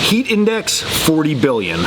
Heat index, 40 billion.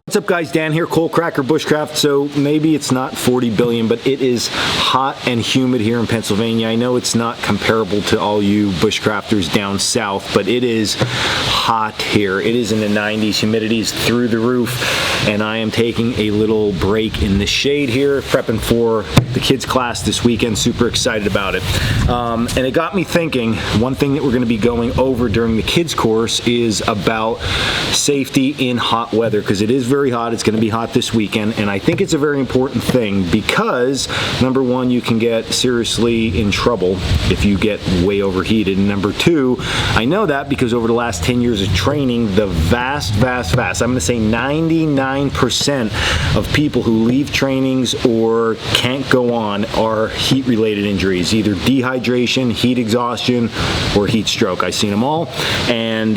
What's up guys, Dan here, Coalcracker, Bushcraft. So maybe it's not 40 billion, but it is hot and humid here in Pennsylvania. I know it's not comparable to all you bushcrafters down south, but it is hot here. It is in the 90s, humidity is through the roof, and I am taking a little break in the shade here, prepping for the kids class this weekend. Super excited about it. And it got me thinking, one thing that we're gonna be going over during the kids course is about safety in hot weather, because it is very hot. It's going to be hot this weekend, and I think it's a very important thing because number one, you can get seriously in trouble if you get way overheated, and number two, I know that because over the last 10 years of training, the vast, I'm going to say 99% of people who leave trainings or can't go on are heat-related injuries, either dehydration, heat exhaustion, or heat stroke. I've seen them all, and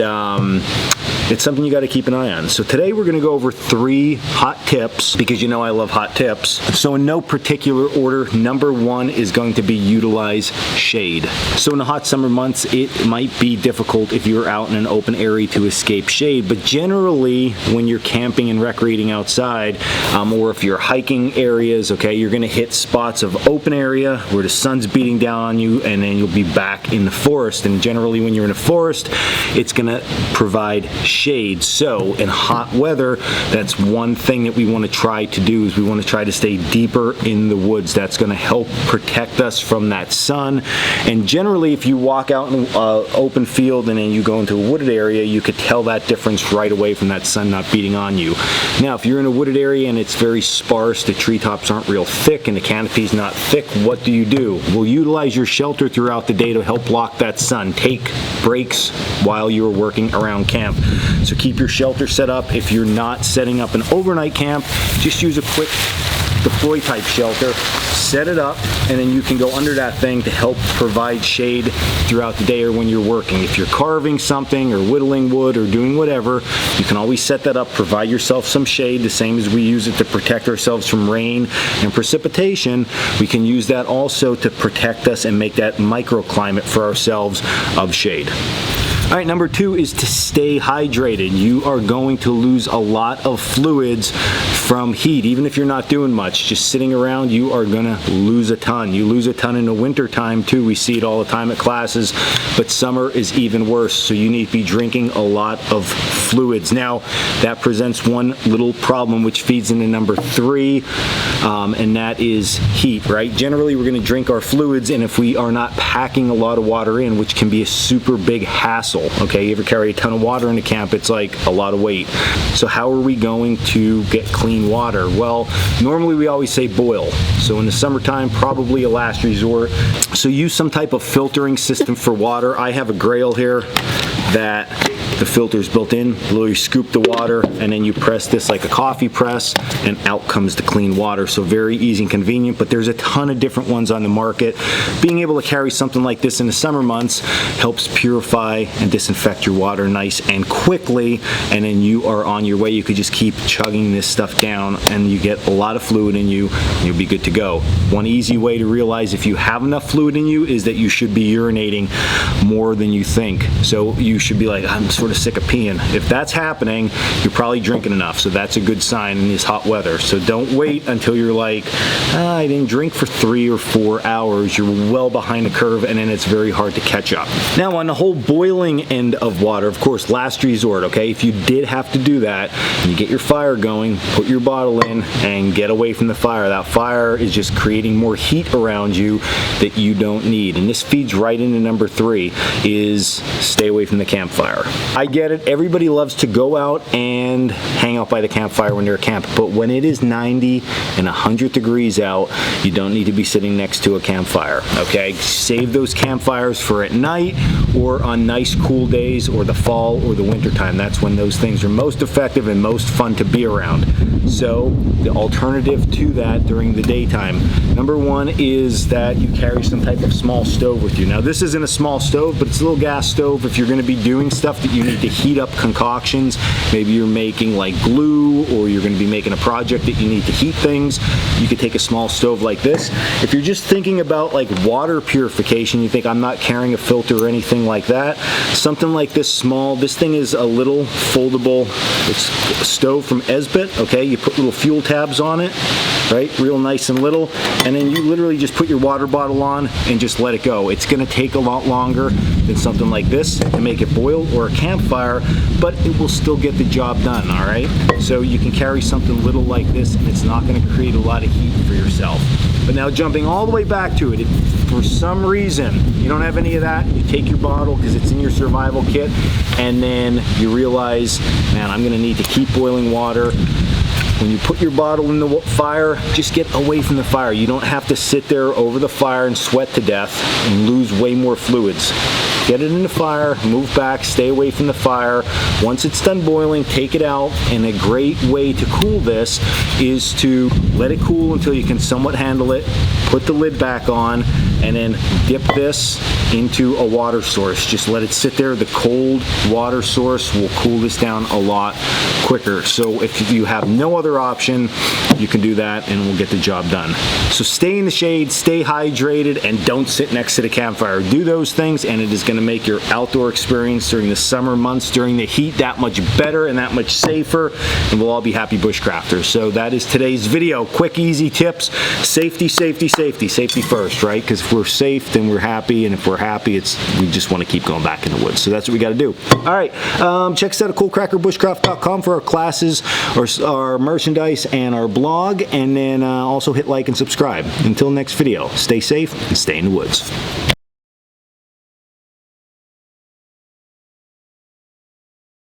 it's something you got to keep an eye on. So today we're going to go over 3 hot tips, because you know I love hot tips. So in no particular order, number 1 is going to be utilize shade. So in the hot summer months, it might be difficult if you're out in an open area to escape shade, but generally when you're camping and recreating outside, or if you're hiking areas, okay, you're going to hit spots of open area where the sun's beating down on you, and then you'll be back in the forest. And generally when you're in a forest, it's going to provide shade. So in hot weather, that's one thing that we want to try to do, is we want to try to stay deeper in the woods. That's going to help protect us from that sun. And generally if you walk out in an open field and then you go into a wooded area, you could tell that difference right away from that sun not beating on you. Now if you're in a wooded area and it's very sparse, the treetops aren't real thick and the canopy's not thick, what do? Well, utilize your shelter throughout the day to help block that sun. Take breaks while you're working around camp. So keep your shelter set up. If you're not setting up an overnight camp, just use a quick deploy type shelter, set it up, and then you can go under that thing to help provide shade throughout the day or when you're working. If you're carving something or whittling wood or doing whatever, you can always set that up, provide yourself some shade, the same as we use it to protect ourselves from rain and precipitation. We can use that also to protect us and make that microclimate for ourselves of shade. All right, number 2 is to stay hydrated. You are going to lose a lot of fluids from heat. Even if you're not doing much, just sitting around, you are gonna lose a ton. You lose a ton in the winter time too. We see it all the time at classes, but summer is even worse. So you need to be drinking a lot of fluids. Now, that presents one little problem which feeds into number 3, and that is heat, right? Generally, we're gonna drink our fluids, and if we are not packing a lot of water in, which can be a super big hassle, okay, you ever carry a ton of water into camp, it's like a lot of weight. So how are we going to get clean water? Well, normally we always say boil. So in the summertime, probably a last resort. So use some type of filtering system for water. I have a Grail here that the filter is built in. You scoop the water and then you press this like a coffee press and out comes the clean water. So very easy and convenient, but there's a ton of different ones on the market. Being able to carry something like this in the summer months helps purify and disinfect your water nice and quickly, and then you are on your way. You could just keep chugging this stuff down and you get a lot of fluid in you and you'll be good to go. One easy way to realize if you have enough fluid in you is that you should be urinating more than you think. So you should be like, I'm sort of sick of peeing. If that's happening, you're probably drinking enough. So that's a good sign in this hot weather. So don't wait until you're like, I didn't drink for 3 or 4 hours. You're well behind the curve, and then it's very hard to catch up. Now on the whole boiling end of water, of course, last resort, okay? If you did have to do that, you get your fire going, put your bottle in, and get away from the fire. That fire is just creating more heat around you that you don't need. And this feeds right into number 3, is stay away from the campfire. I get it, everybody loves to go out and hang out by the campfire when they're at camp, but when it is 90 and 100 degrees out, you don't need to be sitting next to a campfire, okay? Save those campfires for at night or on nice cool days or the fall or the winter time. That's when those things are most effective and most fun to be around. So the alternative to that during the daytime, number 1 is that you carry some type of small stove with you. Now this isn't a small stove, but it's a little gas stove. If you're going to be doing stuff that you need to heat up concoctions, maybe you're making like glue, or you're going to be making a project that you need to heat things, you could take a small stove like this. If you're just thinking about like water purification, you think I'm not carrying a filter or anything like that, something like this small, this thing is a little foldable, it's a stove from Esbit, okay? You put little fuel tabs on it, right? Real nice and little, and then you literally just put your water bottle on and just let it go. It's gonna take a lot longer than something like this to make it boil, or a campfire, but it will still get the job done, all right? So you can carry something little like this and it's not gonna create a lot of heat for yourself. But now jumping all the way back to it, if for some reason you don't have any of that, you take your bottle because it's in your survival kit, and then you realize, man, I'm gonna need to keep boiling water. When you put your bottle in the fire, just get away from the fire. You don't have to sit there over the fire and sweat to death and lose way more fluids. Get it in the fire, move back, stay away from the fire. Once it's done boiling, take it out, and a great way to cool this is to let it cool until you can somewhat handle it, put the lid back on, and then dip this into a water source. Just let it sit there. The cold water source will cool this down a lot quicker. So if you have no other option, you can do that and we'll get the job done. So stay in the shade, stay hydrated, and don't sit next to the campfire. Do those things and it is gonna make your outdoor experience during the summer months, during the heat, that much better and that much safer, and we'll all be happy bushcrafters. So that is today's video. Quick, easy tips. Safety, safety, safety. Safety first, right? Because if we're safe, then we're happy, and if we're happy, we just want to keep going back in the woods. So that's what we got to do. All right, check us out at coalcrackerbushcraft.com for our classes, our merchandise, and our blog, and then also hit like and subscribe. Until next video, stay safe and stay in the woods.